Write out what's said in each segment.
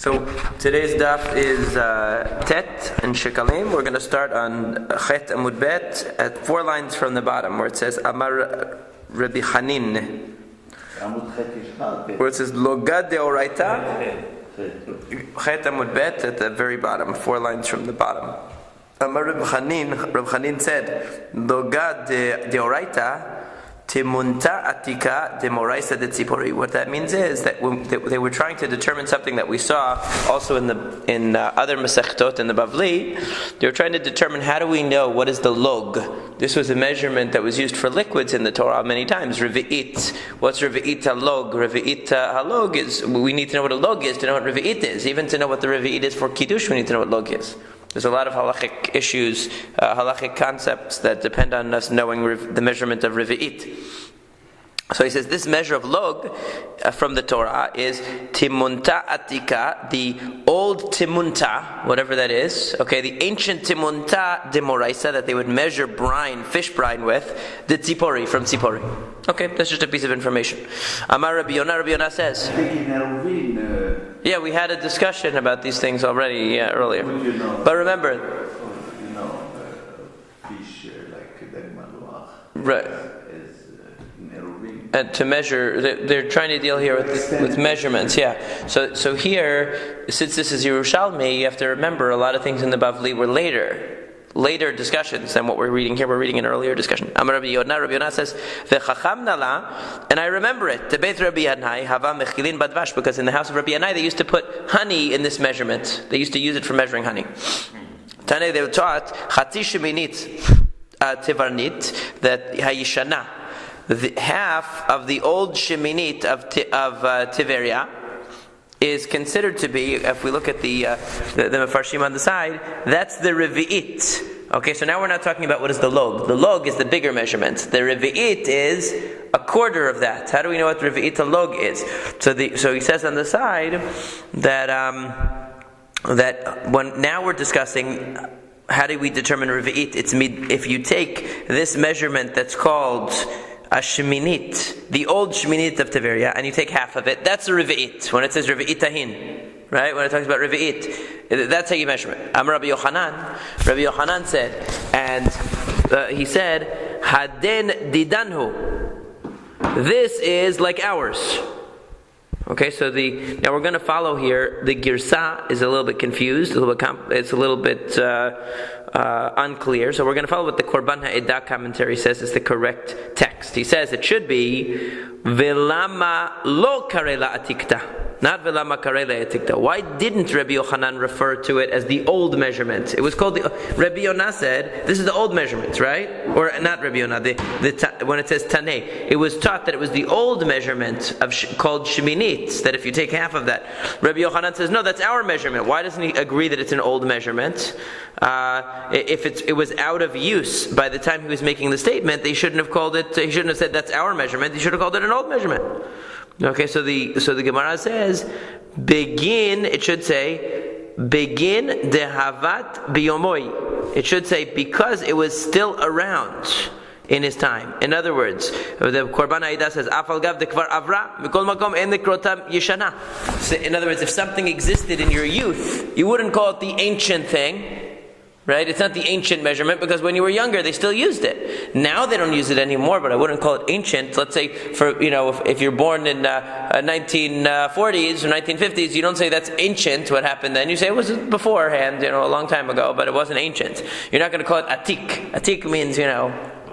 So today's daf is Tet and Sheqalim. We're going to start on Chet Amud Bet at 4 lines from the bottom, where it says Amar Rabbi Hanin, where it says Logad Deoraita. Chet Amud Bet at the very bottom, 4 lines from the bottom. Amar Rabbi Hanin said, Logad Deoraita Timunta atika de moraisa de tzipori. What that means is that they were trying to determine something that we saw also in other masechtot in the Bavli. They were trying to determine, how do we know what is the log? This was a measurement that was used for liquids in the Torah many times. Revi'it. What's revi'it halog? Revi'it halog is, we need to know what a log is to know what revi'it is. Even to know what the revi'it is for kiddush, we need to know what log is. There's a lot of halachic issues, halachic concepts that depend on us knowing the measurement of revi'it. So he says this measure of log from the Torah is timunta atika, the old timunta, whatever that is. Okay, the ancient timunta de moraisa that they would measure brine, fish brine with, the tzipori, from tzipori. Okay, that's just a piece of information. Amar Rabbi Yonah says. Yeah, we had a discussion about these things already earlier. But remember, fish like Dagmaluach. Right. And to measure, they're trying to deal here with measurements, yeah. So here, since this is Yerushalmi, you have to remember a lot of things in the Bavli were later discussions than what we're reading here. We're reading an earlier discussion. Amar Rabbi Yonah says, "V'chacham nala," and I remember it. The Beit Rabbi Yanai hava mechilin badvash, because in the house of Rabbi Yanai they used to put honey in this measurement. They used to use it for measuring honey. Tane, they were taught chati sheminit tivarnit, that hayishana. The half of the old sheminit of Tiveria is considered to be, if we look at the Mefarshim on the side, that's the Revi'it. Okay, so now we're not talking about what is the log. The log is the bigger measurement. The Revi'it is a quarter of that. How do we know what Revi'it a log is? So he says on the side that now we're discussing how do we determine Revi'it. It's if you take this measurement that's called a sheminit, the old sheminit of Tiveria, and you take half of it, that's a revi'it. When it says revi'it tahin, right? When it talks about revi'it, that's how you measure it. Amar Rabbi Yochanan said, and he said, Haden didanhu. This is like ours. Okay, so now we're going to follow here. The girsa is a little bit confused, it's a little bit unclear. So we're going to follow what the Korban Ha'edah commentary says is the correct text. He says it should be Velama lo karela atikta, not Velama karela atikta. Why didn't Rabbi Yochanan refer to it as the old measurement? It was called Rabbi Yonah said this is the old measurement, right? Or not Rabbi Yonah. When it says Taneh, it was taught that it was the old measurement called sheminit. That if you take half of that, Rabbi Yochanan says no, that's our measurement. Why doesn't he agree that it's an old measurement? If it was out of use by the time he was making the statement, they shouldn't have called it. He shouldn't have said that's our measurement. He should have called it an old measurement. Okay, so the Gemara says, begin. It should say, begin dehavat biyomoi. It should say because it was still around in his time. In other words, the Korban Ha'edah says, Afal gav dekvar avra mikol makom en nekrotam yeshana. In other words, if something existed in your youth, you wouldn't call it the ancient thing. Right? It's not the ancient measurement because when you were younger they still used it. Now they don't use it anymore, but I wouldn't call it ancient. Let's say if you're born in 1940s or 1950s, you don't say that's ancient, what happened then. You say it was beforehand, a long time ago, but it wasn't ancient. You're not going to call it atik. Atik means,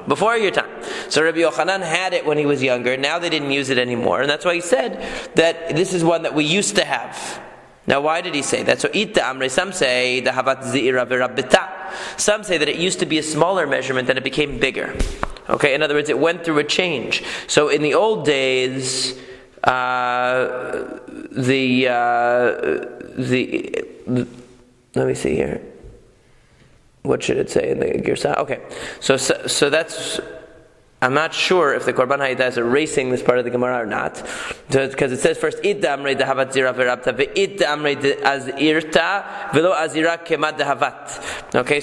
before your time. So Rabbi Yochanan had it when he was younger. Now they didn't use it anymore. And that's why he said that this is one that we used to have. Now, why did he say that? So, some say the havat zira v'rabbita. Some say that it used to be a smaller measurement and it became bigger. Okay, in other words, it went through a change. So, in the old days, let me see here. What should it say in the Girsa? Okay, so that's. I'm not sure if the Korban Ha'edah is erasing this part of the Gemara or not, because it says first Id Amrei dehavat zira verabta ve'id Amrei azirta velo azira kemad dehavat. Okay,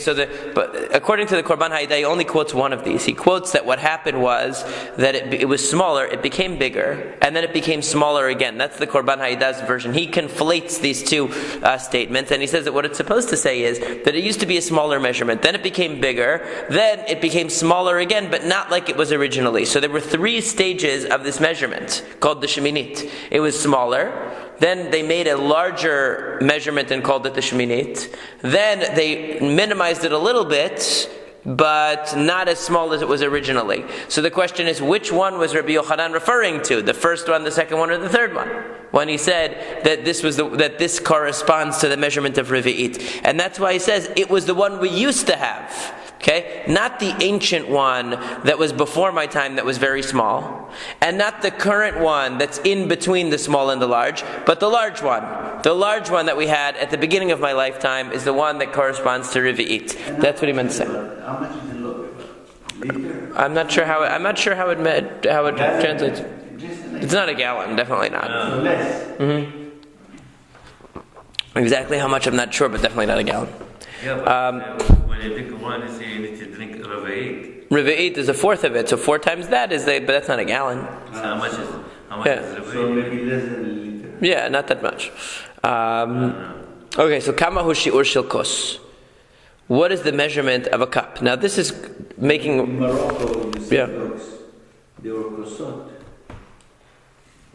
but according to the Korban Haidah, he only quotes one of these. He quotes that what happened was that it was smaller, it became bigger, and then it became smaller again. That's the Korban Haidah's version. He conflates these two statements, and he says that what it's supposed to say is that it used to be a smaller measurement, then it became bigger, then it became smaller again, but not like it was originally. So there were 3 stages of this measurement, called the Sheminit. It was smaller, then they made a larger measurement and called it the Sheminit. Then they minimized it a little bit, but not as small as it was originally. So the question is, which one was Rabbi Yochanan referring to? The first one, the second one, or the third one? When he said that this corresponds to the measurement of Revi'it. And that's why he says it was the one we used to have. Okay? Not the ancient one that was before my time that was very small, and not the current one that's in between the small and the large, but the large one. The large one that we had at the beginning of my lifetime is the one that corresponds to Revi'it. That's what he meant to say. How much is the liter? I'm not sure how it translates. It's not a gallon, definitely not. So less. Mm-hmm. Exactly how much I'm not sure, but definitely not a gallon. Yeah, but when you drink one, you say you need to drink Revi'it. Revi'it is a fourth of it, so 4 times that but that's not a gallon. So how much is Revi'it? So maybe less than a liter. Yeah, not that much. Okay, so kama hu shi'ur shel kos. What is the measurement of a cup? Now this is making... In Morocco, the Yeah. synagogues, they were kosot.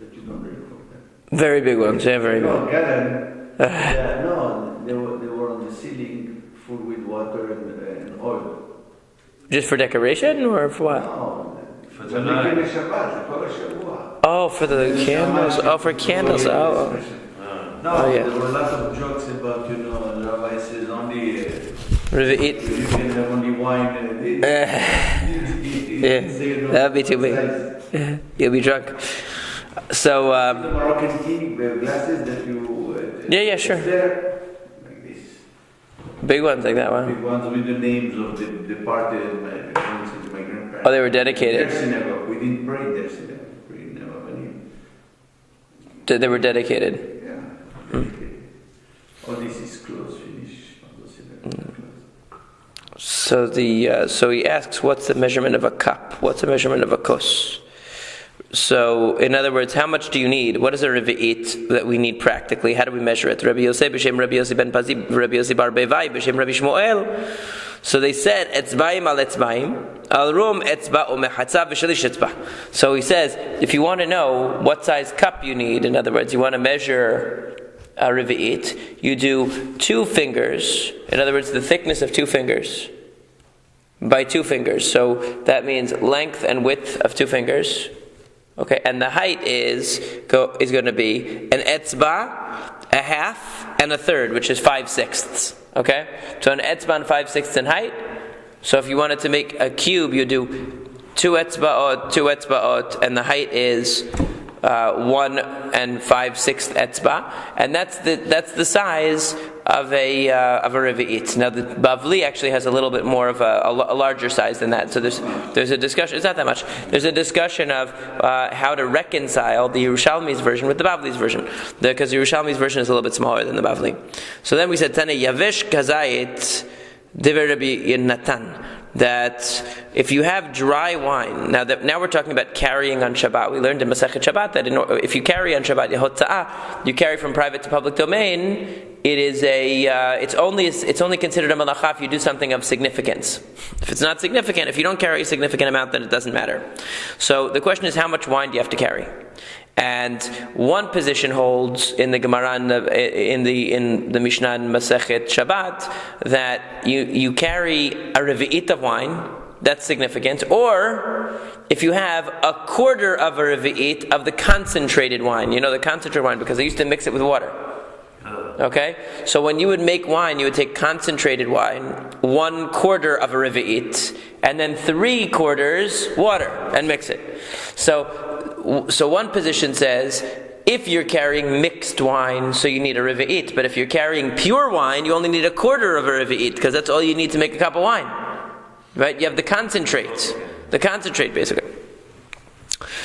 That you don't drink from them. Very big ones, yeah, very big. No, gallon. Yeah, no, they were on the ceiling, full with water and oil. Just for decoration or for what? No, For when they tonight. came to Shabbat, they call it Shavua. Oh, for the candles. Oh, for candles. Oh. No, Oh, yeah. there were lots of jokes about, the rabbi says only Revi'it. you can have only wine. Yeah, that'd be too big. You'll be drunk. So, The Moroccan tea glasses that you... Yeah, sure. There, like this. Big ones like that one. Big ones with the names of the departed, my grandparents. Oh, they were dedicated. Their synagogue. We didn't pray their synagogue. We didn't have any. They were dedicated. Yeah. All this is close, finish. All those synagogues are closed. So he asks, what's the measurement of a cup? What's the measurement of a kos? So, in other words, how much do you need? What is a revi'it that we need practically? How do we measure it? Rabbi Yosef b'shem Rabbi Yossi ben Pazi, Rabbi Yossi bar Bevai b'shem Rabbi Shmuel. So they said, etzbaim al etzbaim, al rum etzba u'mechatza v'shalish etzba. So he says, if you want to know what size cup you need, in other words, you want to measure a revi'it, you do 2 fingers, in other words, the thickness of 2 fingers, by 2 fingers. So that means length and width of 2 fingers. Okay, and the height is going to be an etzba, a half, and a third, which is 5/6. Okay, so an etzba and 5/6 in height. So if you wanted to make a cube, you do 2 etzbaot, and the height is 1 5/6 etzba, and that's the size of a revi'it. Now the Bavli actually has a little bit more of a larger size than that. So there's a discussion. It's not that much. There's a discussion of how to reconcile the Yerushalmi's version with the Bavli's version, because the Yerushalmi's version is a little bit smaller than the Bavli. So then we said Tane Yavesh Kazayit Diver Rabbi Natan, that if you have dry wine, now we're talking about carrying on Shabbat. We learned in Masechet Shabbat that if you carry on Shabbat Yehotza'ah, you carry from private to public domain. It is it's only considered a malacha if you do something of significance. If it's not significant, if you don't carry a significant amount, then it doesn't matter. So the question is, how much wine do you have to carry? And one position holds in the Gemara in the Mishnah in Masechet Shabbat that you carry a revi'it of wine. That's significant. Or if you have a quarter of a revi'it of the concentrated wine, the concentrated wine, because they used to mix it with water. Okay? So when you would make wine, you would take concentrated wine, 1/4 of a revi'it, and then 3/4 water, and mix it. So one position says, if you're carrying mixed wine, so you need a revi'it, but if you're carrying pure wine, you only need 1/4 of a revi'it, because that's all you need to make a cup of wine. Right? You have the concentrate basically.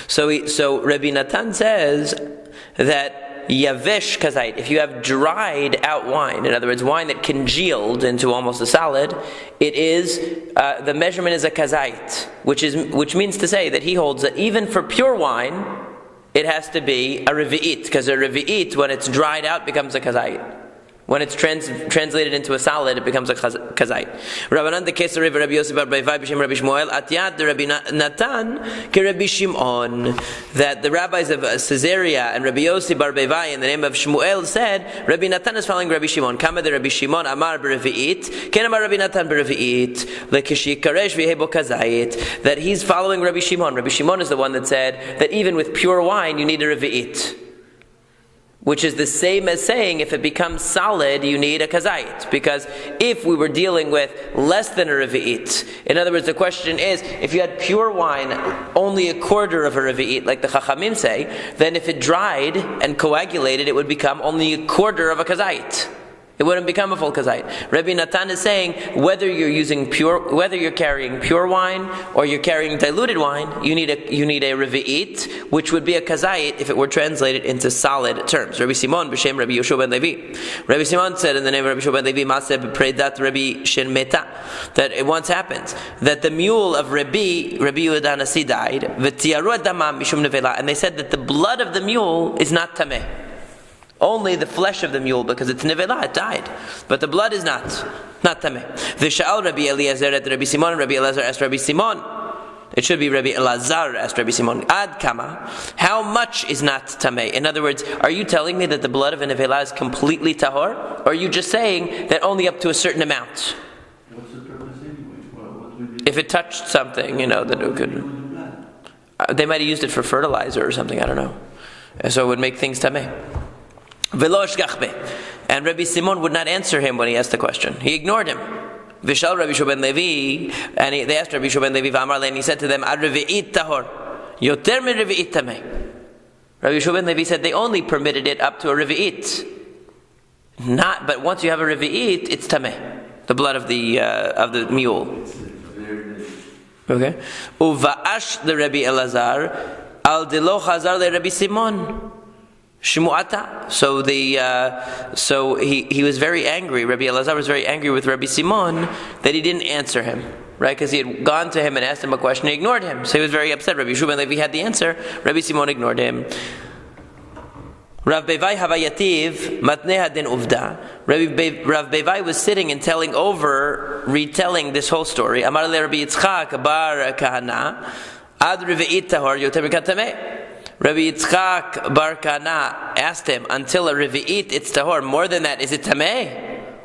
So Rabbi Natan says that yavesh kazait, if you have dried out wine, in other words, wine that congealed into almost a solid, it is the measurement is a kazait, which means to say that he holds that even for pure wine, it has to be a revi'it, because a revi'it, when it's dried out, becomes a kazait. When it's translated into a solid, it becomes a kazait. Rabbanan the case of Rabbi Yosef bar Beivai b'shem Rabbi Shmuel atiyat the Rabbi Natan ke Rabbi Shimon, that the rabbis of Caesarea and Rabbi Yosef bar Beivai in the name of Shmuel said Rabbi Natan is following Rabbi Shimon. Kama the Rabbi Shimon amar b'revi'it ken amar Rabbi Natan b'revi'it lekishikaresh v'hebo kazait, that he's following Rabbi Shimon. Rabbi Shimon is the one that said that even with pure wine you need a revi'it, which is the same as saying if it becomes solid, you need a kazait. Because if we were dealing with less than a revi'it, in other words, the question is, if you had pure wine, only a quarter of a revi'it, like the Chachamim say, then if it dried and coagulated, it would become only a quarter of a kazait. It wouldn't become a full kazait. Rabbi Natan is saying whether you're carrying pure wine or you're carrying diluted wine, you need a revi'it, which would be a kazait if it were translated into solid terms. Rabbi Simon b'shem Rabbi Yoshua ben Levi. Rabbi Simon said in the name of Rabbi Yoshua ben Levi, Maseh b'predat Rabbi Shen Meta, that it once happened that the mule of Rabbi Yehuda Hanasi died, v'tiyaru damam mishum nevela, and they said that the blood of the mule is not tameh. Only the flesh of the mule, because it's nevela, it died. But the blood is not tameh. V'sha'al Rabbi Eliezer at Rabbi Simon, and Rabbi Eliezer asked Rabbi Simon. It should be Rabbi Elazar asked Rabbi Simon. Ad kama, how much is not tameh? In other words, are you telling me that the blood of a nevela is completely tahor? Or are you just saying that only up to a certain amount? What's the purpose anyway? What would If it touched something, that it could... they might have used it for fertilizer or something, I don't know. So it would make things tameh. And Rabbi Simon would not answer him when he asked the question. He ignored him. Vishal Rabbi Shua ben Levi, and they asked Rabbi Shua ben Levi, and he said to them, Ad revi'it tahor, yoter min revi'it tameh. Rabbi Shua ben Levi said they only permitted it up to a revi'it. But once you have a revi'it, it's tameh, the blood of the mule. Okay. Uva'ash the Rabbi Elazar, al delo chazar le Rabbi Simon. Shmuata. So he was very angry. Rabbi Elazar was very angry with Rabbi Simon that he didn't answer him, right? Because he had gone to him and asked him a question, and he ignored him. So he was very upset. Rabbi Shua ben Levi had the answer. Rabbi Simon ignored him. Rav Beivai havayativ matneha den uvda. Rav Beivai was sitting and retelling this whole story. Amar le Rabbi Yitzchak bar Kahana ad reve'it tahor yoter katameh. Rabbi Yitzchak bar Kana asked him, until a revi'it, it's tahor. More than that, is it tameh?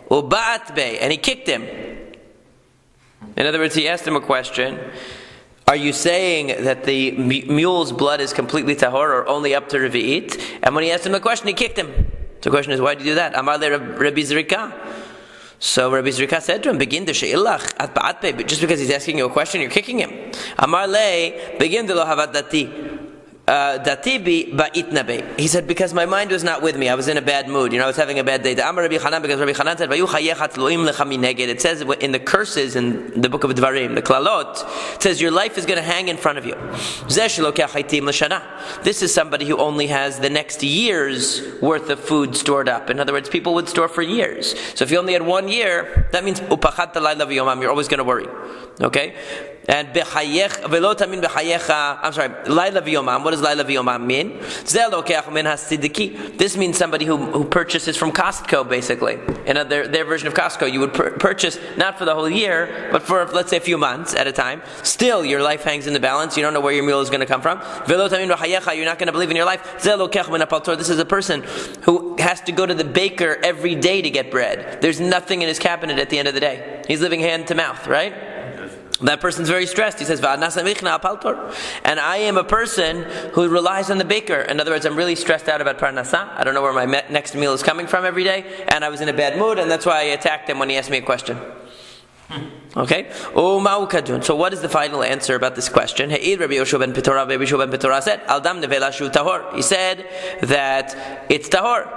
Uba'at bey, and he kicked him. In other words, he asked him a question. Are you saying that the mule's blood is completely tahor or only up to revi'it? And when he asked him a question, he kicked him. So the question is, why did you do that? Amar le Rabbi Zrika. So Rabbi Zrika said to him, begin to she'ilach at ba'at bey. But just because he's asking you a question, you're kicking him. Amar le, begin to lo havat dati. Datibi ba'itnabe. He said, because my mind was not with me. I was in a bad mood. I was having a bad day. Amar Rabbi Chanan, because Rabbi Chanan said, it says in the curses in the book of Dvarim, the Klalot, it says your life is going to hang in front of you. This is somebody who only has the next year's worth of food stored up. In other words, people would store for years. So if you only had 1 year, that means you're always going to worry. Okay? And Laila v'yomam. What does Laila v'yomam mean? This means somebody who purchases from Costco, basically. In their version of Costco, you would purchase not for the whole year, but for, let's say, a few months at a time. Still, your life hangs in the balance. You don't know where your meal is going to come from. You're not going to believe in your life. This is a person who has to go to the baker every day to get bread. There's nothing in his cabinet at the end of the day. He's living hand to mouth, right? That person's very stressed. He says, and I am a person who relies on the baker. In other words, I'm really stressed out about parnasa. I don't know where my next meal is coming from every day, and I was in a bad mood, and that's why I attacked him when he asked me a question. Okay? So what is the final answer about this question? He said, he said that it's tahor.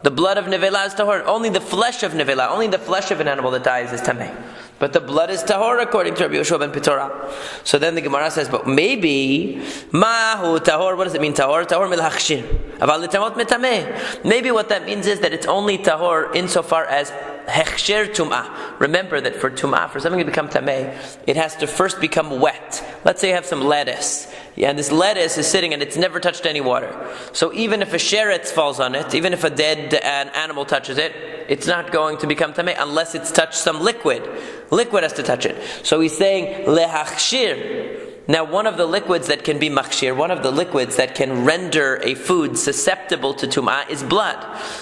The blood of nevela is tahor. Only the flesh of nevela, only the flesh of an animal that dies is tameh. But the blood is tahor according to Rabbi Yehoshua ben Pitora. So then the Gemara says, but maybe, mahu tahor, what does it mean tahor? Tahor milhachshir. Aval litamot metameh. Maybe what that means is that it's only tahor insofar as hechsher tum'ah. Remember that for tum'ah, for something to become tameh, it has to first become wet. Let's say you have some lettuce. And this lettuce is sitting and it's never touched any water. So even if a sheretz falls on it, even if a dead animal touches it, it's not going to become tameh unless it's touched some liquid. Liquid has to touch it. So he's saying lehachshir. Now one of the liquids that can be machshir, one of the liquids that can render a food susceptible to tum'ah is blood.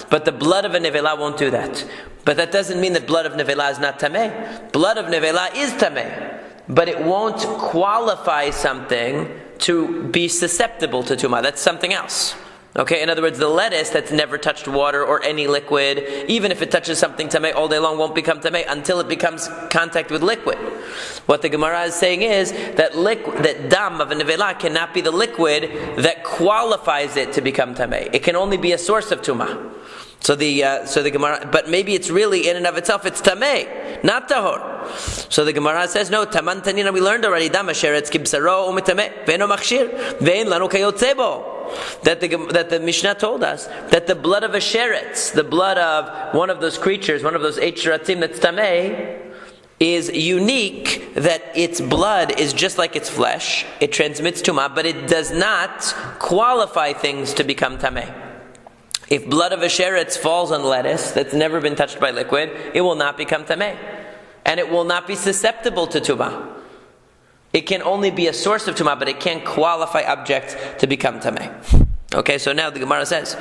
But the blood of a nevela won't do that. But that doesn't mean that blood of nevela is not tameh. Blood of nevela is tameh. But it won't qualify something to be susceptible to tumah. That's something else. Okay, in other words, the lettuce that's never touched water or any liquid, even if it touches something tameh all day long, won't become tameh until it becomes contact with liquid. What the Gemara is saying is that that dam of a nevela cannot be the liquid that qualifies it to become tameh. It can only be a source of tumah. So the Gemara, but maybe it's really in and of itself it's tameh, not tahor. So the Gemara says no. Taman tanina, we learned already. Dam sheretz kibsaro umitameh ve'eno machshir ve'en lanu kayotzebo. That the Mishnah told us that the blood of a sheretz, the blood of one of those creatures, one of those 8 sheratzim that's tameh, is unique. That its blood is just like its flesh. It transmits tumah, but it does not qualify things to become tameh. If blood of a sheretz falls on lettuce that's never been touched by liquid, it will not become tameh. And it will not be susceptible to tumah. It can only be a source of tumah, but it can't qualify objects to become tameh. Okay, so now the Gemara says,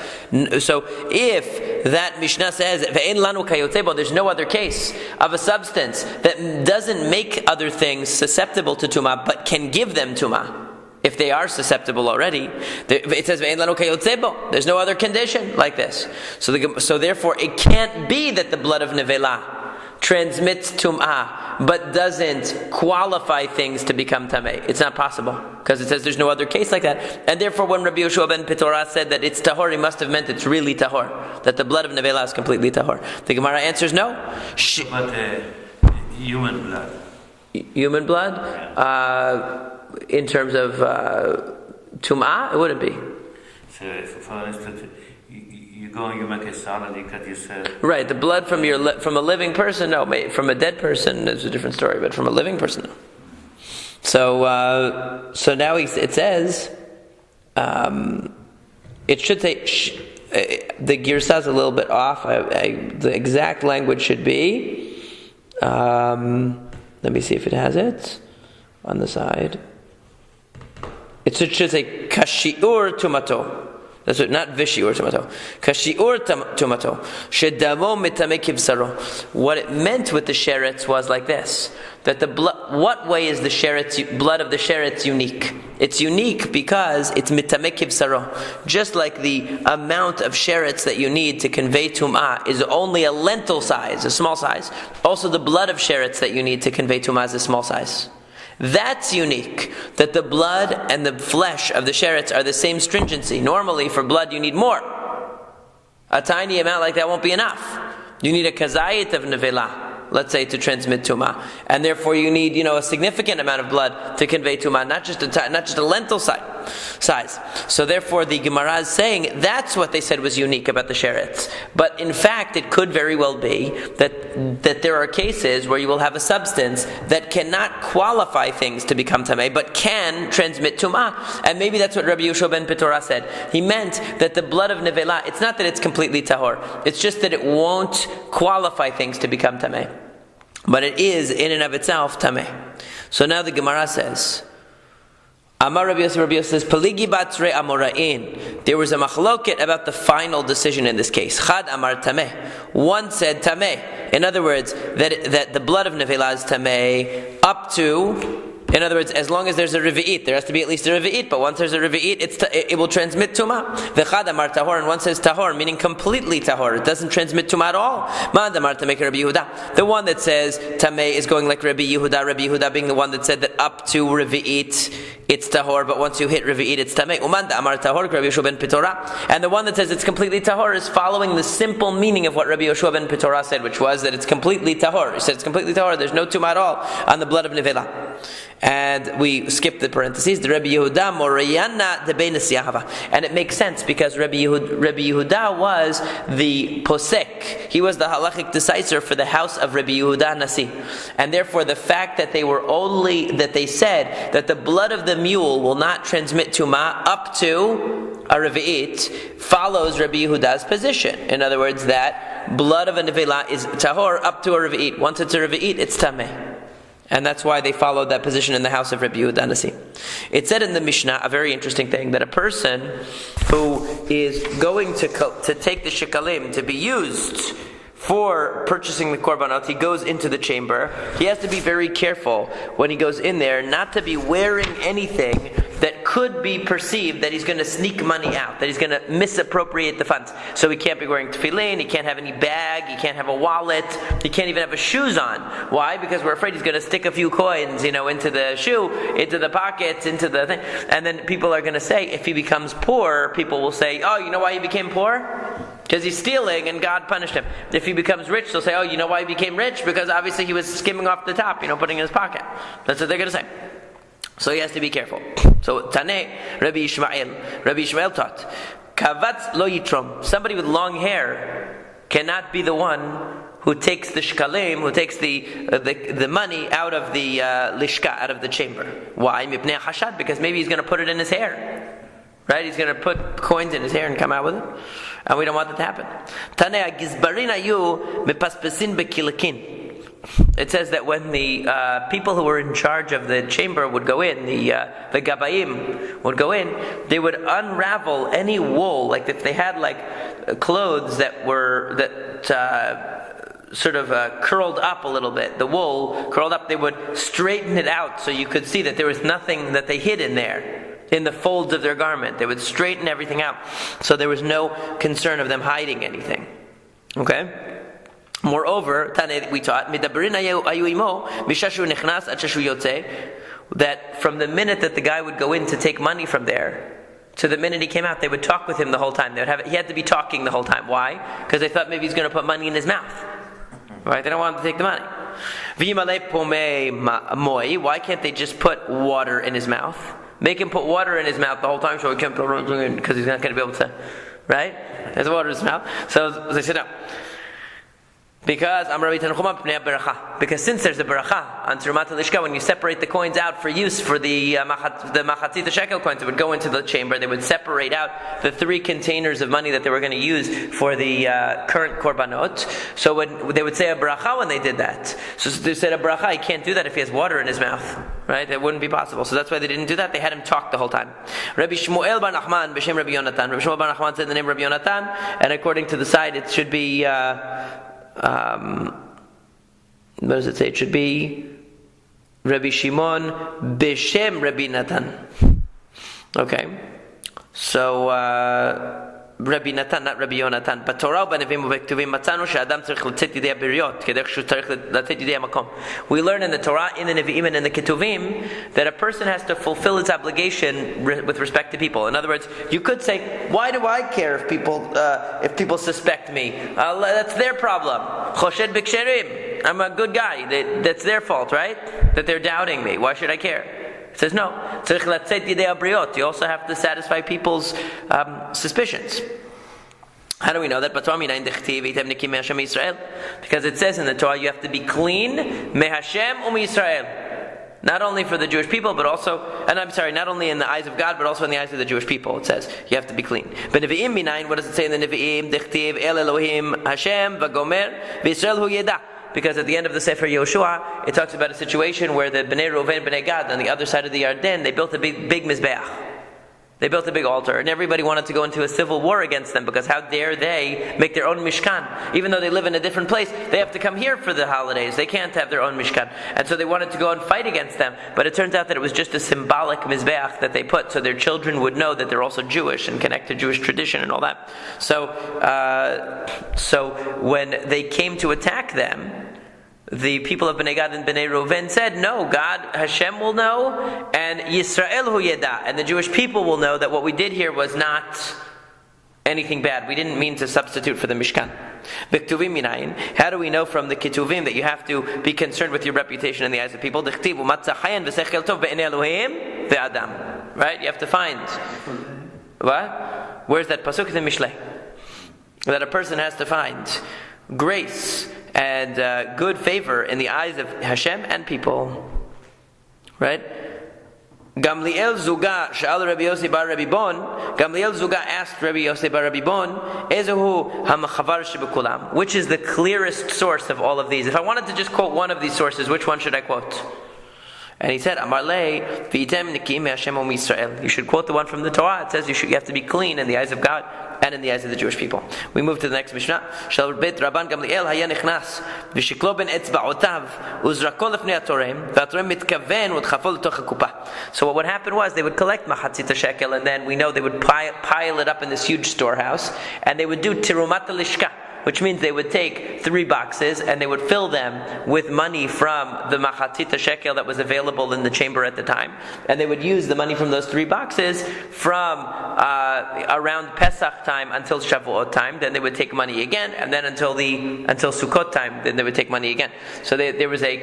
so if that Mishnah says, ve'en lanu kayotzebo, there's no other case of a substance that doesn't make other things susceptible to tumah, but can give them tumah. If they are susceptible already, it says ve'en lanu kayotzebo. There's no other condition like this. So therefore, it can't be that the blood of nevela transmits tum'ah, but doesn't qualify things to become tameh. It's not possible, because it says there's no other case like that. And therefore, when Rabbi Yehoshua ben Pitora said that it's tahor, he must have meant it's really tahor, that the blood of nevela is completely tahor. The Gemara answers no. But human blood. Human blood? In terms of tum'ah, it wouldn't be. So, for instance, you go and you make a salad, you cut yourself. Right, the blood from a living person, no. From a dead person, is a different story. But from a living person, no. So now it says, it should say the girsah is a little bit off. The exact language should be. Let me see if it has it on the side. It should say kashiur tumato. That's it, not vishiur tumato. Kashiur tumato. Shedamo mitameh kivsaro. What it meant with the sheretz was like this: that the blood. What way is the blood of the sheretz unique? It's unique because it's mitameh kivsaro. Just like the amount of sheretz that you need to convey tum'ah is only a lentil size, a small size. Also, the blood of sheretz that you need to convey tum'ah is a small size. That's unique, that the blood and the flesh of the sheretz are the same stringency. Normally, for blood, you need more. A tiny amount like that won't be enough. You need a kazayit of nevela, let's say, to transmit tumah, and therefore you need, a significant amount of blood to convey tumah, not just a lentil size. So therefore, the Gemara is saying that's what they said was unique about the sheretz. But in fact, it could very well be that there are cases where you will have a substance that cannot qualify things to become tameh, but can transmit tumah. And maybe that's what Rabbi Yehoshua ben Pitora said. He meant that the blood of nevela, it's not that it's completely tahor. It's just that it won't qualify things to become tameh. But it is, in and of itself, tameh. So now the Gemara says, Amar Rabbi Yosef says, Paligi batre amorain. There was a machloket about the final decision in this case. Chad amar tameh. One said tameh. In other words, that the blood of nevela is tameh up to. In other words, as long as there's a revi'it, there has to be at least a revi'it. But once there's a revi'it, it will transmit tumah. V'chad amar tahor, and one says tahor, meaning completely tahor. It doesn't transmit tumah at all. Ma'ad amar tameh Rabbi Yehuda. The one that says tameh is going like Rabbi Yehuda being the one that said that up to revi'it it's tahor, but once you hit revi'it, it's tameh. Uman amar tahor, Rabbi Yoshua ben Pitora. And the one that says it's completely tahor is following the simple meaning of what Rabbi Yoshua ben Pitora said, which was that it's completely tahor. He said it's completely tahor, there's no tumah at all on the blood of nevela. And we skip the parentheses. The Rabbi Yehuda Morayana de Beinas Yahava, and it makes sense because Rabbi Yehuda was the posek. He was the halachic decisor for the house of Rabbi Yehuda Nasi, and therefore the fact that they said that the blood of the mule will not transmit tumah up to a revi'it follows Rabbi Yehuda's position. In other words, that blood of a nevela is tahor up to a revi'it. Once it's a revi'it, it's tameh. And that's why they followed that position in the house of Rabbi Yehuda Nasi. It said in the Mishnah a very interesting thing, that a person who is going to take the shekalim to be used for purchasing the korbanot, he goes into the chamber. He has to be very careful when he goes in there not to be wearing anything that could be perceived that he's going to sneak money out, that he's going to misappropriate the funds. So he can't be wearing tefillin, he can't have any bag, he can't have a wallet, he can't even have his shoes on. Why? Because we're afraid he's going to stick a few coins, into the shoe, into the pockets, into the thing. And then people are going to say, if he becomes poor, people will say, oh, you know why he became poor? Because he's stealing and God punished him. If he becomes rich, they'll say, oh, you know why he became rich? Because obviously he was skimming off the top, putting in his pocket. That's what they're going to say. So he has to be careful. So Taneh, Rabbi Ishmael taught, Kavatz lo yitrom. Somebody with long hair cannot be the one who takes the shkalim, who takes the money out of the lishka, out of the chamber. Why? Mipnei hashad, because maybe he's going to put it in his hair. Right? He's going to put coins in his hair and come out with it. And we don't want that to happen. Taneh, gizbarin ayu mepaspesin bekilikin. It says that when the people who were in charge of the chamber would go in, the gabayim would go in, they would unravel any wool, like if they had clothes that sort of curled up a little bit, the wool curled up, they would straighten it out so you could see that there was nothing that they hid in there, in the folds of their garment. They would straighten everything out so there was no concern of them hiding anything. Okay? Moreover, we taught that from the minute that the guy would go in to take money from there to the minute he came out, they would talk with him the whole time. He had to be talking the whole time. Why? Because they thought maybe he's going to put money in his mouth. Right? They don't want him to take the money. Why can't they just put water in his mouth? Make him put water in his mouth the whole time so he can't, because he's not going to be able to. Right? There's water in his mouth. So they said no. Because since there's a beracha on Terumat Lishka, when you separate the coins out for use for the machatzit shekel coins, it would go into the chamber. They would separate out the 3 containers of money that they were going to use for the current korbanot. So when they would say a beracha when they did that. So they said a beracha, he can't do that if he has water in his mouth. Right? That wouldn't be possible. So that's why they didn't do that. They had him talk the whole time. Rabbi Shmuel bar Nachman b'shem Rabbi Yonatan. Rabbi Shmuel bar Nachman said the name Rabbi Yonatan, and according to the side, it should be. What does it say? It should be Rabbi Shimon b'shem Rabbi Natan. Okay, so Rabbi Natan, not Rabbi Yonatan. But Torah u'banevim u'bektuvim matzanu she'adam tzarich letzet yidei ha'biriyot kedech shu tzarich letzet yidei ha'makom. We learn in the Torah, in the Nevi'im, and in the Ketuvim that a person has to fulfill his obligation with respect to people. In other words, you could say, "Why do I care if people suspect me? That's their problem. Choshed b'ksherim. I'm a good guy. That's their fault, right? That they're doubting me. Why should I care?" It says no. You also have to satisfy people's suspicions. How do we know that? Because it says in the Torah you have to be clean, mehashem u'miyisrael. Not only for the Jewish people, but also, not only in the eyes of God, but also in the eyes of the Jewish people. It says you have to be clean. But Nevi'im minayin, what does it say in the Nevi'im? Dechtiv el Elohim Hashem v'gomer v'Yisrael hu yeda. Because at the end of the Sefer Yoshua, it talks about a situation where the Bnei Reuven, Bnei Gad, on the other side of the Yarden, they built a big mizbeach. They built a big altar, and everybody wanted to go into a civil war against them, because how dare they make their own mishkan? Even though they live in a different place, they have to come here for the holidays. They can't have their own mishkan. And so they wanted to go and fight against them. But it turns out that it was just a symbolic mizbeach that they put, so their children would know that they're also Jewish and connect to Jewish tradition and all that. So when they came to attack them, the people of Bnei Gad and Bnei Reuven said, no, God, Hashem will know, and Yisrael hu yeda, and the Jewish people will know that what we did here was not anything bad. We didn't mean to substitute for the Mishkan. B'ktuvim minayin. How do we know from the Ketuvim that you have to be concerned with your reputation in the eyes of people? D'chtivu matzah chayan v'sechel tov be'enei Elohim ve'adam. Right? You have to find. What? Where's that pasuk in the Mishlei? That a person has to find grace and good favor in the eyes of Hashem and people. Right? Gamliel Zuga Sha'al Rabbi Yossi bar Rabbi Bon. Gamliel Zuga asked Rabbi Yossi bar Rabbi Bon, Ezehu hamachavar shebekulam, which is the clearest source of all of these? If I wanted to just quote one of these sources, which one should I quote? And he said, Amar lei v'item nikim me'Hashem u'Yisrael. You should quote the one from the Torah. It says you have to be clean in the eyes of God and in the eyes of the Jewish people. We move to the next Mishnah. Shal bet Rabban Gamliel haya nichnas v'shiklo ben etzba'otav uzrako lefnei hatorem v'hatorem mitkaven u'tchafol l'toch hakupa. So what would happen was they would collect machatzit shekel, and then we know they would pile it up in this huge storehouse, and they would do tirumat lishka, which means they would take 3 boxes and they would fill them with money from the machatzit shekel that was available in the chamber at the time, and they would use the money from those 3 boxes from around Pesach time until Shavuot time. Then they would take money again, and then until Sukkot time, then they would take money again. So there was a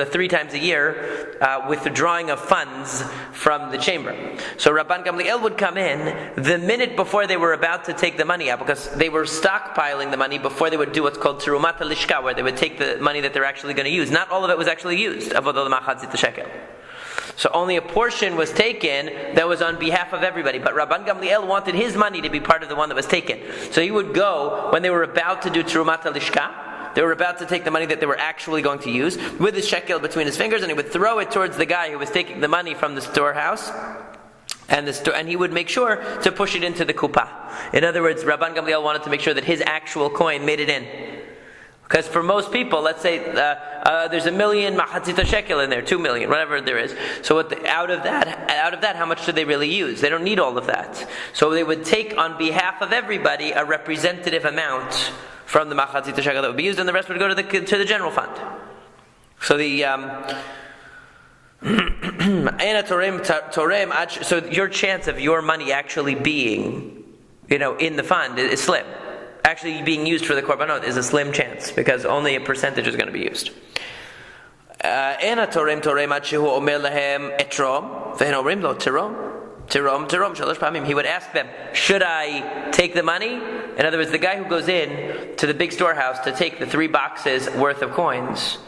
3 times a year withdrawing of funds from the chamber. So Rabban Gamliel would come in the minute before they were about to take the money out, because they were stockpiling the money before they would do what's called Terumat Lishka, where they would take the money that they're actually going to use. Not all of it was actually used, avodah l'machatzit shekel. So only a portion was taken that was on behalf of everybody. But Rabban Gamliel wanted his money to be part of the one that was taken. So he would go, when they were about to do Terumat Lishka, they were about to take the money that they were actually going to use, with his shekel between his fingers, and he would throw it towards the guy who was taking the money from the storehouse. And he would make sure to push it into the kuppah. In other words, Rabban Gamliel wanted to make sure that his actual coin made it in. Because for most people, let's say there's 1 million machatzit shekel in there, 2 million, whatever there is. So out of that, how much do they really use? They don't need all of that. So they would take on behalf of everybody a representative amount from the machatzit shekel that would be used, and the rest would go to the general fund. So so your chance of your money actually being, in the fund is slim. Actually being used for the korbanot is a slim chance, because only a percentage is going to be used. He would ask them, should I take the money? In other words, the guy who goes in to the big storehouse to take the 3 boxes worth of coins,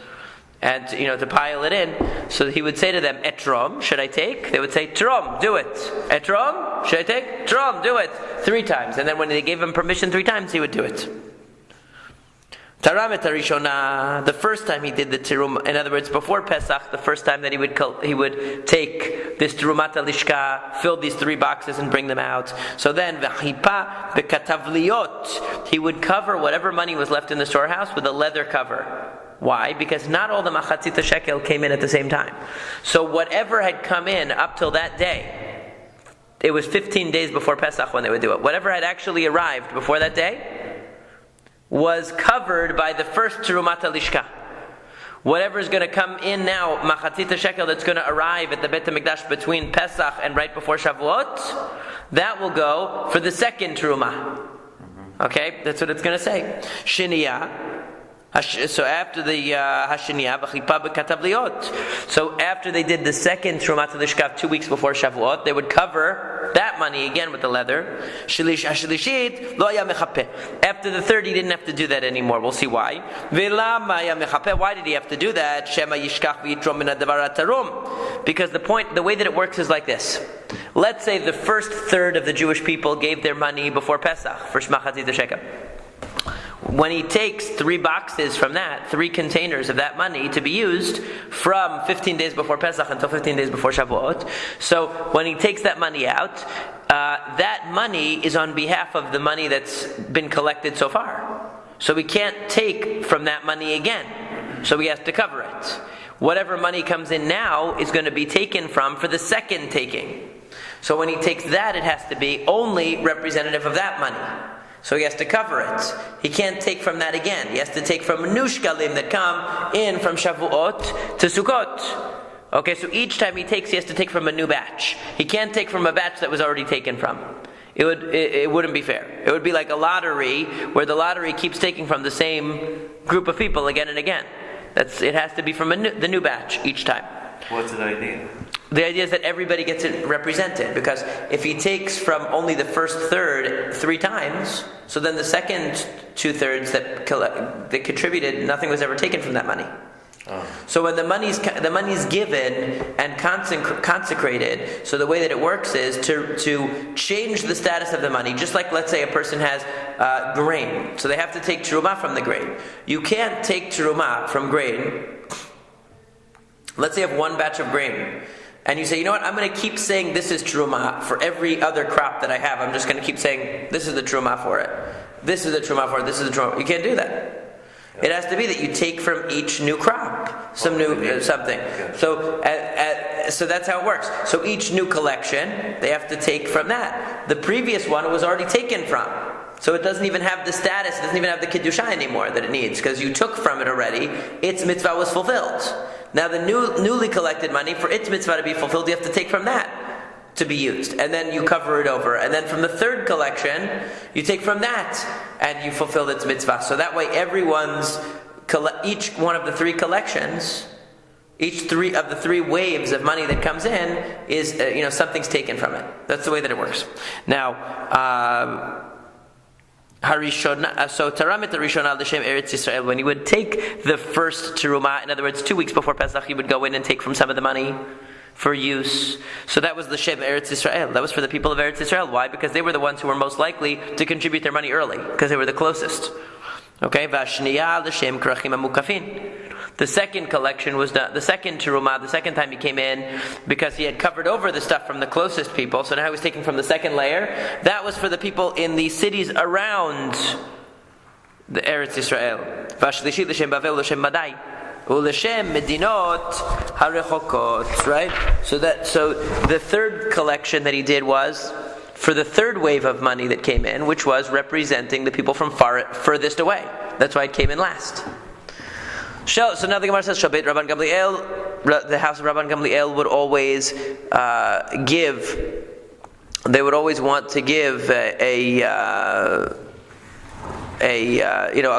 and to pile it in, so he would say to them, Etrom, should I take? They would say, Trom, do it. Etrom, should I take? Trom, do it. 3 times. And then when they gave him permission 3 times, he would do it. Taramet Arishona, the first time he did the Tirum, in other words, before Pesach, the first time that he would take this Tirumat Lishka, fill these 3 boxes and bring them out. So then, V'chipa B'katavliot, he would cover whatever money was left in the storehouse with a leather cover. Why? Because not all the machatzit shekel came in at the same time. So whatever had come in up till that day, it was 15 days before Pesach when they would do it. Whatever had actually arrived before that day was covered by the first Terumat Lishka. Whatever is going to come in now, machatzit shekel, that's going to arrive at the Beit HaMikdash between Pesach and right before Shavuot, that will go for the second Terumah. Okay? That's what it's going to say. Shiniyah. So after the Hashaniyah, v'chipa b'katavliot. So after they did the second Terumat Lishka 2 weeks before Shavuot, they would cover that money again with the leather. Shalishit lo haya mechape. After the third, he didn't have to do that anymore. We'll see why. V'lama haya mechape. Why did he have to do that? Shema yishkach v'yitrom min hadavar hatarum. Because the way that it works is like this. Let's say the first third of the Jewish people gave their money before Pesach for machatzit shekel. When he takes 3 boxes from that, 3 containers of that money to be used from 15 days before Pesach until 15 days before Shavuot. So when he takes that money out, that money is on behalf of the money that's been collected so far. So we can't take from that money again. So we have to cover it. Whatever money comes in now is going to be taken from for the second taking. So when he takes that, it has to be only representative of that money. So he has to cover it. He can't take from that again. He has to take from new shkalim that come in from Shavuot to Sukkot. Okay, so each time he takes, he has to take from a new batch. He can't take from a batch that was already taken from. It wouldn't be fair. It would be like a lottery where the lottery keeps taking from the same group of people again and again. It has to be from the new batch each time. What's the idea? The idea is that everybody gets it represented, because if he takes from only the first third 3 times, so then the second 2/3 that contributed, nothing was ever taken from that money. Oh. So when the money's given and consecrated, so the way that it works is to change the status of the money. Just like, let's say a person has grain, so they have to take terumah from the grain. You can't take terumah from grain. Let's say you have one batch of grain, and you say, you know what, I'm going to keep saying this is terumah for every other crop that I have. I'm just going to keep saying this is the terumah for it. This is the terumah for it. This is the terumah. You can't do that. It has to be that you take from each new crop something. So that's how it works. So each new collection, they have to take from that. The previous one was already taken from. So it doesn't even have the status, it doesn't even have the Kedusha anymore that it needs, because you took from it already. Its mitzvah was fulfilled. Now the newly collected money, for its mitzvah to be fulfilled, you have to take from that to be used, and then you cover it over, and then from the third collection you take from that and you fulfill its mitzvah. So that way each one of the 3 collections, each of the 3 waves of money that comes in is something's taken from it. That's the way that it works. Now so Taramit Rishon al Shem Eretz Yisrael, when he would take the first terumah, in other words 2 weeks before Pesach, he would go in and take from some of the money for use. So that was the Shem Eretz Yisrael. That was for the people of Eretz Yisrael. Why? Because they were the ones who were most likely to contribute their money early, because they were the closest. Okay, Vashniya l'Shem Krachim Amukafin. The second collection was done, the second terumah, the second time he came in, because he had covered over the stuff from the closest people, so now he was taking from the second layer. That was for the people in the cities around the Eretz Yisrael. Vashlishi l'Shem Bavel l'Shem Madai. U'Lashem Medinot Harechokot, right? So the third collection that he did was for the third wave of money that came in, which was representing the people from furthest away. That's why it came in last. So now the Gemara says, Shabbat Rabban Gamliel, the house of Rabban Gamliel would always give. They would always want to give a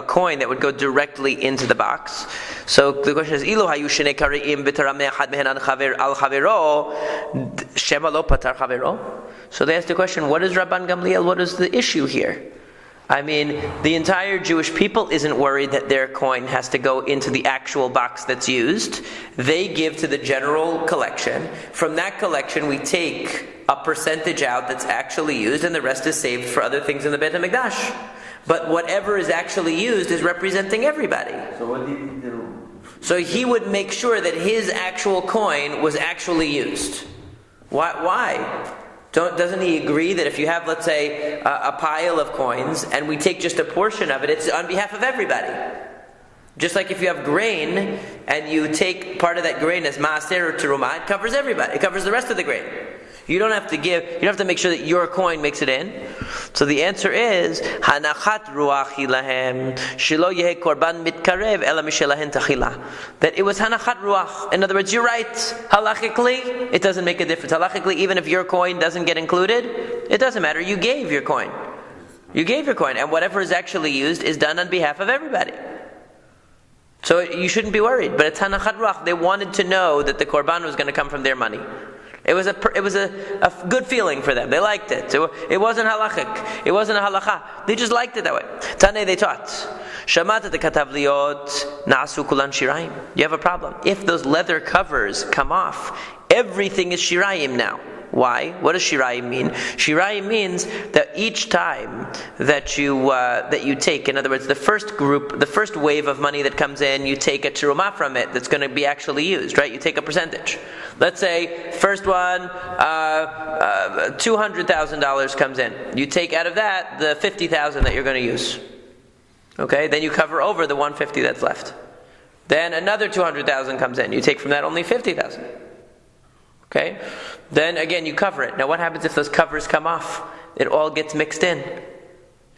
coin that would go directly into the box. So the question is, Ilu hayu shnei kareim b'tarameh had mehen al chavero shema lo patar chavero. So they asked the question, what is Rabban Gamliel? What is the issue here? I mean, the entire Jewish people isn't worried that their coin has to go into the actual box that's used. They give to the general collection. From that collection, we take a percentage out that's actually used, and the rest is saved for other things in the Beit HaMikdash. But whatever is actually used is representing everybody. So what did he do? So he would make sure that his actual coin was actually used. Why? Doesn't he agree that if you have, let's say, a pile of coins, and we take just a portion of it, it's on behalf of everybody? Just like if you have grain, and you take part of that grain as maaser or terumah, it covers everybody. It covers the rest of the grain. You don't have to make sure that your coin makes it in. So the answer is, Hanachat ruach lahem, shelo yehe korban mitkarev ela mishelahen tachila. That it was hanachat ruach. In other words, you're right. Halachically, it doesn't make a difference. Halachically, even if your coin doesn't get included, it doesn't matter. You gave your coin. You gave your coin, and whatever is actually used is done on behalf of everybody. So you shouldn't be worried. But it's hanachat ruach. They wanted to know that the korban was going to come from their money. It was a good feeling for them. They liked it. It wasn't halachic. It wasn't a halacha. They just liked it that way. Tanei, they taught. Shamata the katavliot na'asu kulan shirayim. You have a problem. If those leather covers come off, everything is shirayim now. Why? What does shirayim mean? Shirayim means that each time that you take, in other words, the first wave of money that comes in, you take a terumah from it that's going to be actually used, right? You take a percentage. Let's say first one, $200,000 comes in. You take out of that the $50,000 that you're going to use. Okay, then you cover over the $150,000 that's left. Then another $200,000 comes in. You take from that only $50,000. Okay? Then again you cover it. Now what happens if those covers come off? It all gets mixed in.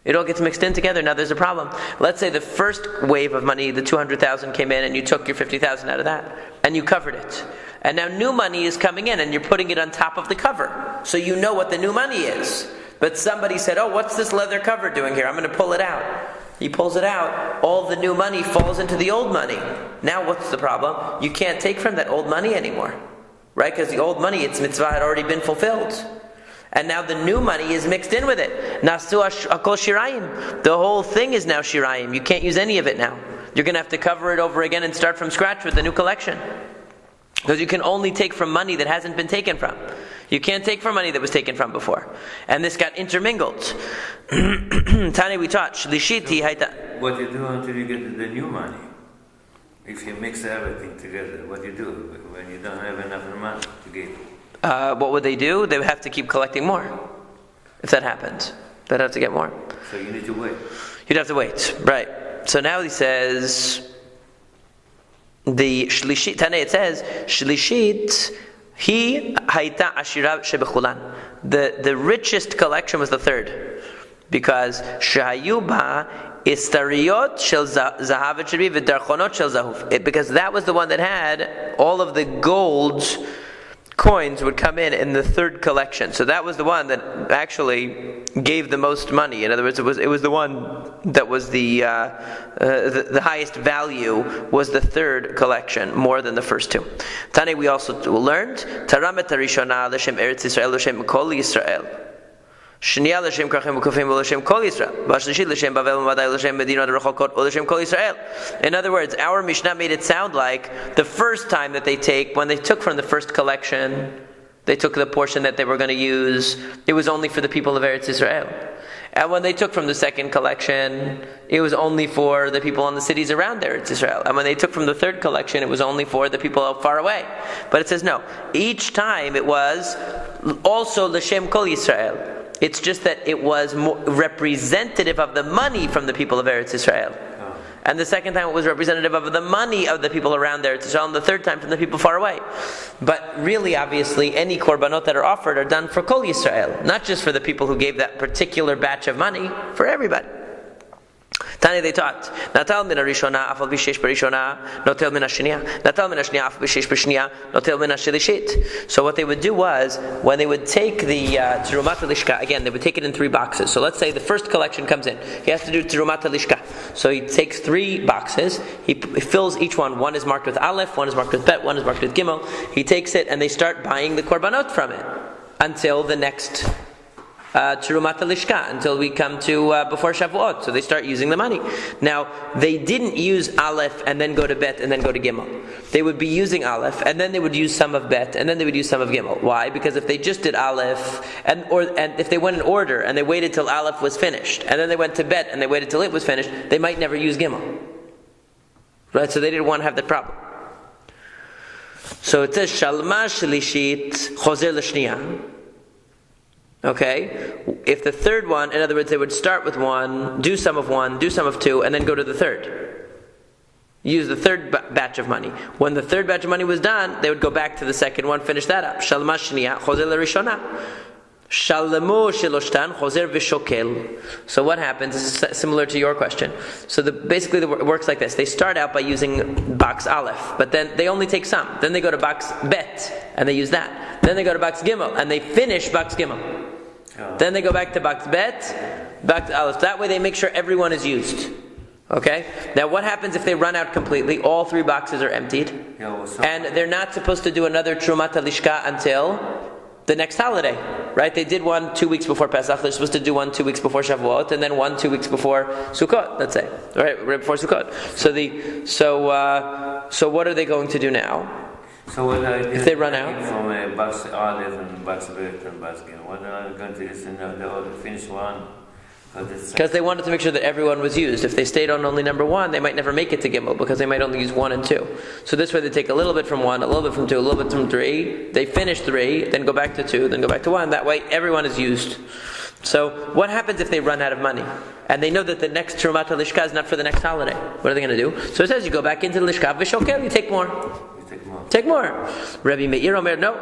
It all gets mixed in together. Now there's a problem. Let's say the first wave of money, the 200,000 came in and you took your 50,000 out of that and you covered it. And now new money is coming in and you're putting it on top of the cover. So you know what the new money is. But somebody said, oh, what's this leather cover doing here? I'm going to pull it out. He pulls it out. All the new money falls into the old money. Now what's the problem? You can't take from that old money anymore. Right? Because the old money, its mitzvah had already been fulfilled. And now the new money is mixed in with it. Nasu akol shirayim. The whole thing is now shirayim. You can't use any of it now. You're going to have to cover it over again and start from scratch with the new collection. Because you can only take from money that hasn't been taken from. You can't take from money that was taken from before. And this got intermingled. Tani, we taught. Shlishiti haita. What you do until you get the new money? If you mix everything together, what do you do when you don't have enough money to give? What would they do? They would have to keep collecting more. If that happens, they'd have to get more. So you need to wait. You'd have to wait, right? So now he says, the shlishit. Tane, it says shlishit. He haita ashira shebechulan. The richest collection was the third, because shahayuba istariyot shel zahav shri v'darchonot shel zahuf. Because that was the one that had all of the gold coins would come in the third collection. So that was the one that actually gave the most money. In other words, it was the one that was the highest value was the third collection, more than the first two. Tane, we also learned Taramet Rishona l'shem Eretz Yisrael l'shem Kol Yisrael. Shniya l'shem Krachim Ukufim l'shem Kol Yisrael. V'shlishit l'shem Bavel U'Madai l'shem Medinot Rechokot l'shem Kol Yisrael. In other words, our Mishnah made it sound like the first time that when they took from the first collection, they took the portion that they were going to use, it was only for the people of Eretz Yisrael. And when they took from the second collection, it was only for the people in the cities around Eretz Yisrael. And when they took from the third collection, it was only for the people far away. But it says no. Each time it was also l'shem Kol Yisrael. It's just that it was more representative of the money from the people of Eretz Yisrael. And the second time it was representative of the money of the people around Eretz Yisrael, and the third time from the people far away. But really, obviously, any korbanot that are offered are done for Kol Yisrael, not just for the people who gave that particular batch of money, for everybody. Tani, they taught Natal min harishona afal b'sheish b'rishona notel min hashniya. Natal min hashniya afal b'sheish b'shniya notel min hashlishit. So what they would do was, when they would take the terumat lishka, again they would take it in 3 boxes. So let's say the first collection comes in, he has to do terumat lishka. So he takes 3 boxes, he fills each one. One is marked with aleph, one is marked with bet, one is marked with gimel. He takes it and they start buying the korbanot from it until the next Terumat Lishka, until we come to before Shavuot. So they start using the money. Now, they didn't use Aleph and then go to Bet and then go to Gimel. They would be using Aleph and then they would use some of Bet and then they would use some of Gimel. Why? Because if they just did Aleph and if they went in order and they waited till Aleph was finished and then they went to Bet and they waited till it was finished, they might never use Gimel. Right? So they didn't want to have that problem. So it says Shalma Shlishit Chozer L'Shniya. Okay, if the third one, in other words, they would start with 1, do some of 1, do some of 2, and then go to the third. Use the third batch of money. When the third batch of money was done, they would go back to the second one, finish that up. Shalma shniya, chozer l'rishona. Shalemu sheloshtan, chozer v'shokel. So what happens is similar to your question. So basically it works like this. They start out by using box Aleph, but then they only take some. Then they go to box Bet, and they use that. Then they go to box Gimel, and they finish box Gimel. Then they go back to box Bet, back to Aleph. That way they make sure everyone is used. Okay? Now what happens if they run out completely? All 3 boxes are emptied. And they're not supposed to do another Trumat Lishka until the next holiday. Right? They did one 2 weeks before Pesach. They're supposed to do one 2 weeks before Shavuot, and then one 2 weeks before Sukkot, let's say. Right before Sukkot. So what are they going to do now? So what if they run out from a box Aleph and box Bet and box Gimel, what are they going to do? They finish one because they wanted to make sure that everyone was used. If they stayed on only number 1, they might never make it to Gimel because they might only use 1 and 2. So this way they take a little bit from 1, a little bit from 2, a little bit from 3. They finish 3, then go back to 2, then go back to 1. That way everyone is used. So what happens if they run out of money? And they know that the next Terumat Lishka is not for the next holiday. What are they going to do? So it says you go back into the Lishka, V'shokel, you take more. Take more. Rabbi Meir Omer, no.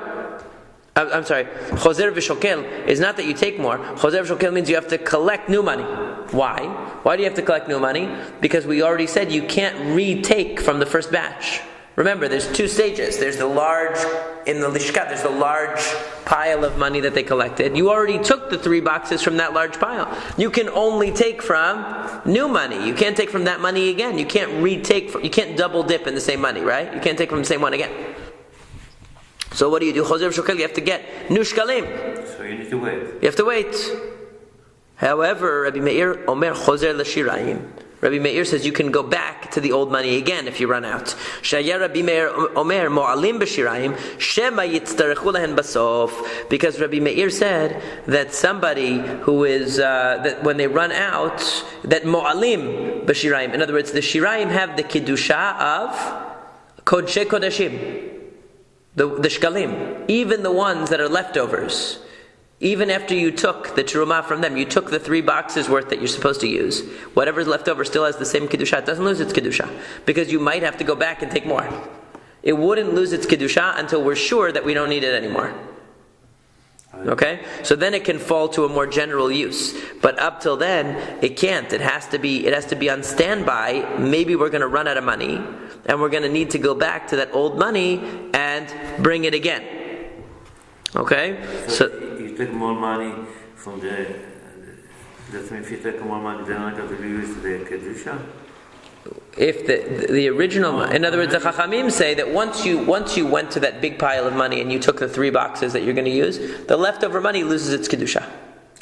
I'm sorry, chozer v'shokel is not that you take more. Chozer v'shokel means you have to collect new money. Why? Why do you have to collect new money? Because we already said you can't retake from the first batch. Remember, there's two stages. There's the large, in the lishka, there's the large pile of money that they collected. You already took the 3 boxes from that large pile. You can only take from new money. You can't take from that money again. You can't retake, you can't double dip in the same money, right? You can't take from the same one again. So what do? Chozer v'shokel, you have to get new shkalim. So you need to wait. You have to wait. However, Rabbi Meir omer chozer l'shirayim. Rabbi Meir says you can go back to the old money again if you run out. Shaya Rabbi Meir omer mo'alim b'shirayim shema yitztarechu lahen basof. Because Rabbi Meir said that somebody who is that when they run out, that mo'alim b'shirayim. In other words, the shirayim have the kiddusha of kodshe kodashim. The shkalim, even the ones that are leftovers, even after you took the terumah from them, you took the 3 boxes worth that you're supposed to use. Whatever's left over still has the same kedusha. It doesn't lose its kedusha because you might have to go back and take more. It wouldn't lose its kedusha until we're sure that we don't need it anymore. Okay, so then it can fall to a more general use, but up till then it can't. It has to be on standby. Maybe we're going to run out of money, and we're going to need to go back to that old money and bring it again. Okay, so you take more money from if you take more money, then not going to use the kedusha. If the original, in other words, the Chachamim say that once you went to that big pile of money and you took the 3 boxes that you're going to use, the leftover money loses its kedusha.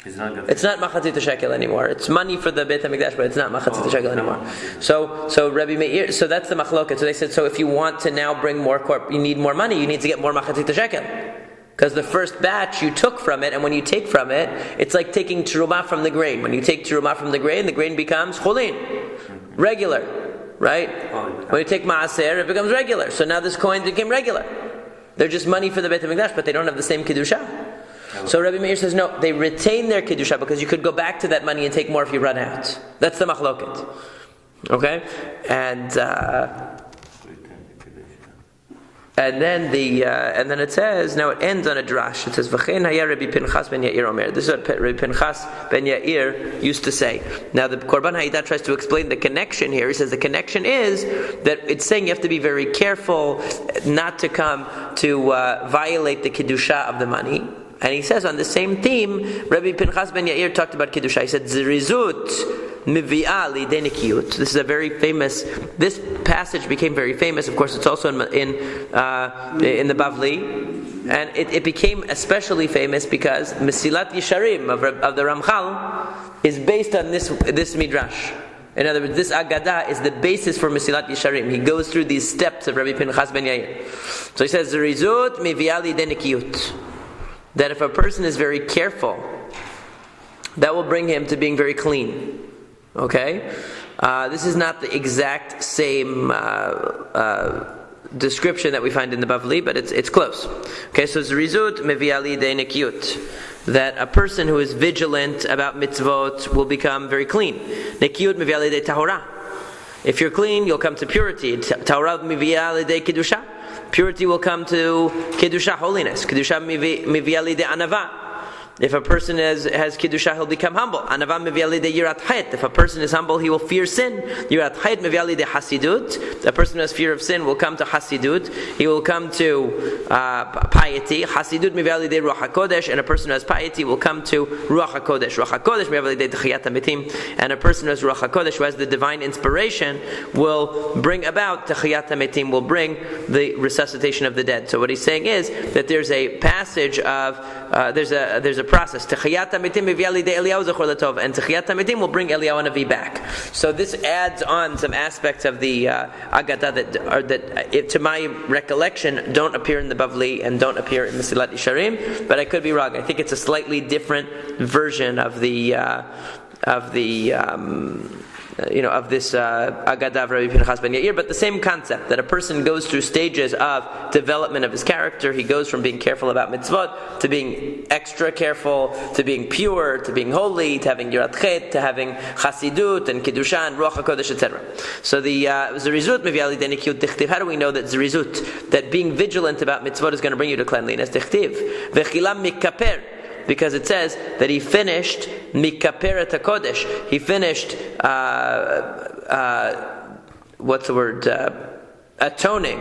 It's not machatzit shekel anymore. It's money for the Beit HaMikdash, but it's not machatzit shekel anymore. So Rabbi Meir, so that's the machloket. So they said, so if you want to now bring more you need more money, you need to get more machatzit shekel. Because the first batch you took from it, and when you take from it, it's like taking terumah from the grain. When you take terumah from the grain becomes chulin, regular. Right? When you take maaser, it becomes regular. So now this coin became regular. They're just money for the Beit HaMikdash, but they don't have the same kedusha. So Rabbi Meir says, no, they retain their kedusha because you could go back to that money and take more if you run out. That's the machloket. Okay? And then it says, now it ends on a drash. It says, V'chein haya Rabbi Pinchas ben Yair omer. This is what Rabbi Pinchas ben Yair used to say. Now the Korban Ha'idah tries to explain the connection here. He says the connection is that it's saying you have to be very careful not to come to violate the kedusha of the money. And he says on the same theme, Rabbi Pinchas ben Yair talked about kedusha. He said, Zirizut mivi'ah lidei nikiyut. This is a very famous. This passage became very famous. Of course, it's also in the Bavli, and it became especially famous because Mesilat Yesharim of the Ramchal is based on this midrash. In other words, this Agadah is the basis for Mesilat Yesharim. He goes through these steps of Rabbi Pinchas ben Yair. So he says, Zirizut mivi'ah lidei nikiyut. That if a person is very careful, that will bring him to being very clean. Okay? This is not the exact same description that we find in the Bavli, but it's close. Okay, so Zrizut mevi'ah lidei nikiyut. That a person who is vigilant about mitzvot will become very clean. Nikiyut mevi'ah lidei tahora. If you're clean, you'll come to purity. Tahora mevi'ah lidei kiddusha. Purity will come to kiddusha, holiness. Kiddusha mevi'ah lidei anava. If a person has kiddusha, he'll become humble. Anava mevi'ah lidei yirat hayit. If a person is humble, he will fear sin. Yirat hayit mevi'ah lidei hasidut. A person who has fear of sin will come to hasidut. He will come to piety. Hasidut mevi'ah lidei ruach hakodesh. And a person who has piety will come to ruach hakodesh. Ruach hakodesh mevi'ah lidei techiyat hametim. And a person who has ruach hakodesh, who has the divine inspiration, will bring about techiyat hametim. Will bring the resuscitation of the dead. So what he's saying is that there's a passage of there's a process. Techiyat hametim mevi'ah lidei Eliyahu zechor latov, and techiyat hametim will bring Eliyahu Hanavi back. So this adds on some aspects of the Agadah that to my recollection, don't appear in the Bavli and don't appear in Mesilat Yesharim. But I could be wrong. I think it's a slightly different version of the of this Agadah of Rabbi Pinchas ben Yair, but the same concept, that a person goes through stages of development of his character. He goes from being careful about mitzvot to being extra careful, to being pure, to being holy, to having yirat chet, to having chasidut and kiddusha and ruach hakodesh, etc. So the zerizut meviali denikiyut dichtiv. How do we know that zerizut, that being vigilant about mitzvot, is going to bring you to cleanliness? Dichtiv vechilam mikaper. Because it says that he finished mikaperet hakodesh. He finished atoning,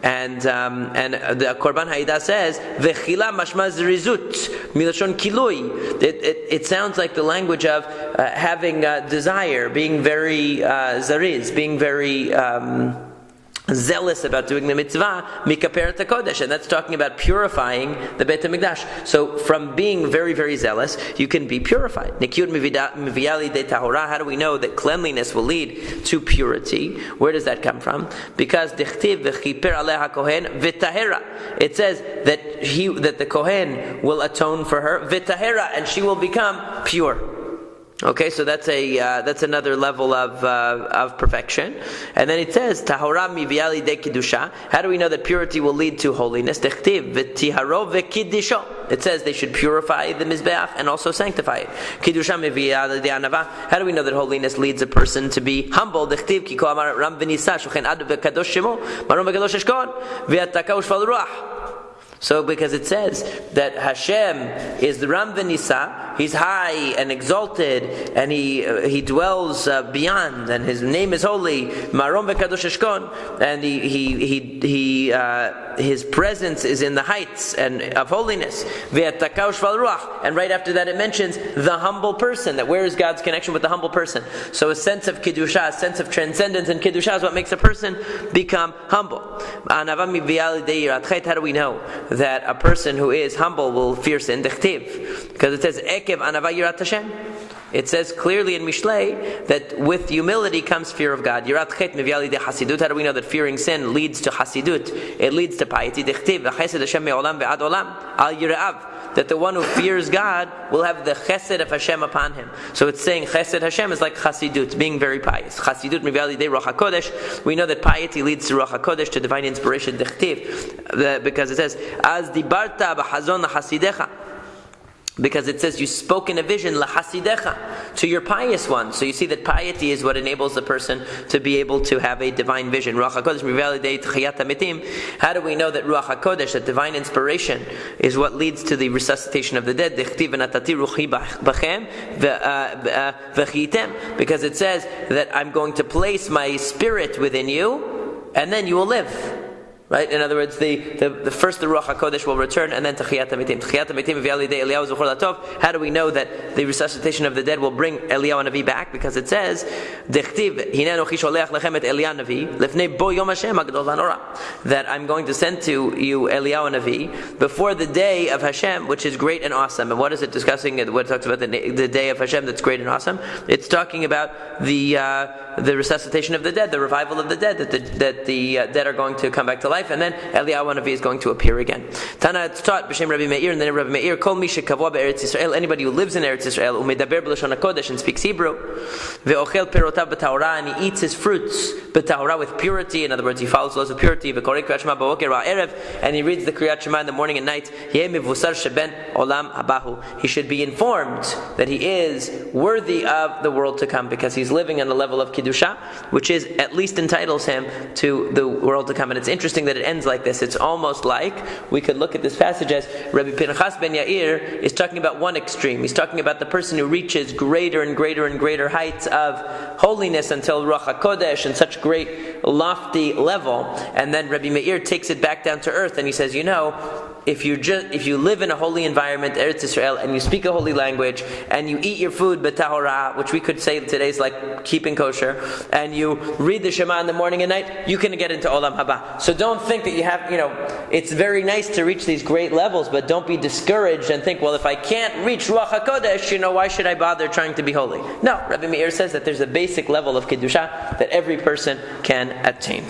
and the Korban Haidah says vechila mashma zerizut milashon kilui. It sounds like the language of having desire, being very zariz, being very zealous about doing the mitzvah, mikaperet hakodesh, and that's talking about purifying the Beit HaMikdash. So from being very, very zealous, you can be purified. Nikiyut miviyali de tahora. How do we know that cleanliness will lead to purity? Where does that come from? Because dichtiv v'chiper aleha kohen v'tahera. It says that the kohen will atone for her v'tahera, and she will become pure. Okay, so that's another level of perfection. And then it says tahora miviali de kiddusha. How do we know that purity will lead to holiness? Dechtiv v'tiharo v'kiddisho. It says they should purify the mizbeach and also sanctify it. Kiddusha miviali de anava. How do we know that holiness leads a person to be humble? Dechtiv ki ko amar ram v'nisa shochen ad v'kadosh shemo marom v'kadosh eshkon v'ataka u'shval ruach. So because it says that Hashem is the Ram V'Nisa, He's high and exalted, and He dwells beyond, and His name is holy, Marom V'Kadosh Eshkon, and His presence is in the heights and of holiness. V'Ataka U'Shval Ruach, and right after that it mentions the humble person. That where is God's connection with the humble person? So a sense of Kiddusha, a sense of transcendence in Kiddusha is what makes a person become humble. How do we know that a person who is humble will fear sin? Dechtiv, because it says Ekev Anava Yirat Hashem. It says clearly in Mishlei that with humility comes fear of God. Yirat Chet Meviali de Hasidut. How do we know that fearing sin leads to Hasidut? It leads to piety. Dechtiv V'Chesed Hashem Me'olam Ve'ad Olam Al Yira'av. That the one who fears God will have the chesed of Hashem upon him. So it's saying chesed Hashem is like chasidut, being very pious. Chasidut miviali de ruach hakodesh. We know that piety leads to ruach hakodesh, to divine inspiration, dechtiv, because it says as dibarta b'chazon l'chasidecha. Because it says you spoke in a vision lahasidecha, to your pious one. So you see that piety is what enables the person to be able to have a divine vision. Ruach HaKodesh mivalidei tchiyat hamitim. How do we know that Ruach HaKodesh, that divine inspiration, is what leads to the resuscitation of the dead? Dechtiv v'natati ruchi b'chem v'chitem. Because it says that I'm going to place my spirit within you, and then you will live. Right? In other words, the first the Ruach HaKodesh will return, and then Techiyat HaMitim. Techiyat HaMitim v'yalidei Eliyahu Zuchor Latov. How do we know that the resuscitation of the dead will bring Eliyahu Navi back? Because it says, Dechtiv, Hinei Anochi sholeach lechem et Eliyahu Navi, lefnei bo yom Hashem hagdol v'hanora. That I'm going to send to you Eliyahu Navi before the day of Hashem, which is great and awesome. And what is it discussing? What it talks about the day of Hashem that's great and awesome? It's talking about the resuscitation of the dead, the revival of the dead, that the dead are going to come back to life. And then Eliyahu Navi is going to appear again. Tana, it's taught b'shem Rabbi Meir, and then Rabbi Meir, Kol mi shekavua be'eretz Yisrael, anybody who lives in Eretz Yisrael, u'medaber b'lashon hakodesh, and speaks Hebrew, ve'ochel perotav b'tahora, and he eats his fruits b'tahora, with purity. In other words, he follows laws of purity. V'korei kriyat shema b'boker va'erev, and he reads the kriyat shema in the morning and night. Yeh mivusar sheben olam habahu. He should be informed that he is worthy of the world to come, because he's living on a level of Kiddusha, which is at least entitles him to the world to come. And it's interesting that it ends like this. It's almost like we could look at this passage as Rabbi Pinchas ben Yair is talking about one extreme. He's talking about the person who reaches greater and greater and greater heights of holiness until Ruach HaKodesh and such great lofty level. And then Rabbi Meir takes it back down to earth and he says, if you live in a holy environment, Eretz Yisrael, and you speak a holy language, and you eat your food b'tahora, which we could say today is like keeping kosher, and you read the Shema in the morning and night, you can get into Olam Haba. So don't think that you have, it's very nice to reach these great levels, but don't be discouraged and think, well, if I can't reach Ruach HaKodesh, why should I bother trying to be holy? No, Rabbi Meir says that there's a basic level of Kiddusha that every person can attain.